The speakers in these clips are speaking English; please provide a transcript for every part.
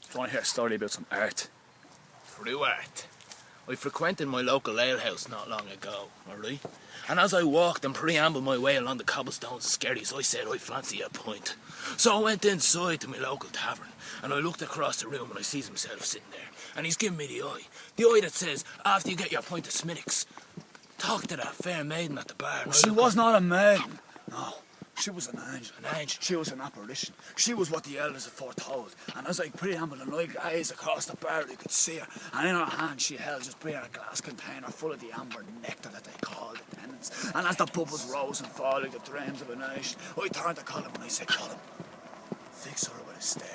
Do you want to hear a story about some art? True art. I frequented my local alehouse not long ago, alright? And as I walked and preambled my way along the cobblestones of Skerries, I said I fancy a pint. So I went inside to my local tavern, and I looked across the room and I sees himself sitting there. And he's giving me the eye that says, after you get your pint of Smittix, talk to that fair maiden at the bar. Well, she was not a maiden. No, she was an angel. An angel? She was an apparition. She was what the elders had foretold. And as I preambled and I gazed across the bar, you could see her. And in her hand she held just a glass container full of the amber nectar that they called the tenants. And as the bubbles rose and fell like the dreams of a nation, I turned to Colin and I said, Colin, fix her with a stare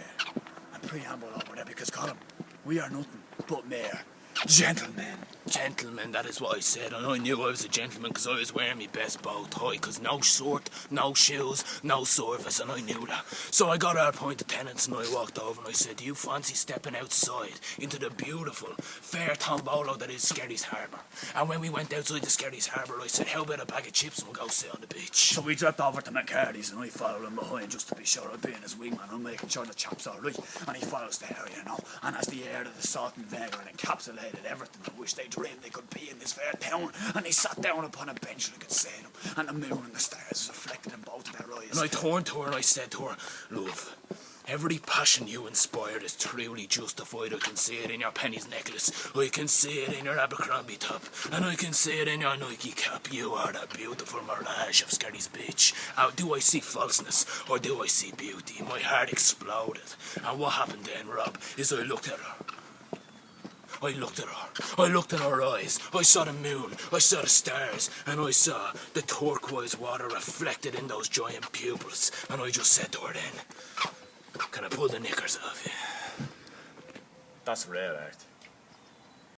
and preamble over there, because Colin, we are nothing but mere gentlemen. Gentlemen, that is what I said, and I knew I was a gentleman because I was wearing my best bow tie, because no shirt, no shoes, no service, and I knew that. So I got our point of tenants and I walked over and I said, do you fancy stepping outside into the beautiful, fair tombolo that is Skerries Harbour? And when we went outside the Skerries Harbour, I said, how about a bag of chips and we'll go sit on the beach? So we dropped over to McCarty's and I followed him behind just to be sure I'd be in his wingman. I'm making sure the chap's alright. And he follows there, you know. And as the air of the salt and vinegar encapsulated everything I wish they dreamed they could be in this fair town, and he sat down upon a bench and I could see him, and the moon and the stars was reflected in both of their eyes. And I turned to her and I said to her, love, every passion you inspired is truly justified. I can see it in your pennies necklace, I can see it in your Abercrombie top, and I can see it in your Nike cap. You are the beautiful mirage of Skerries Beach. Do I see falseness, or do I see beauty? My heart exploded. And what happened then, Rob, is I looked at her. I looked at her eyes, I saw the moon, I saw the stars, and I saw the turquoise water reflected in those giant pupils, and I just said to her then, can I pull the knickers off you? That's real art.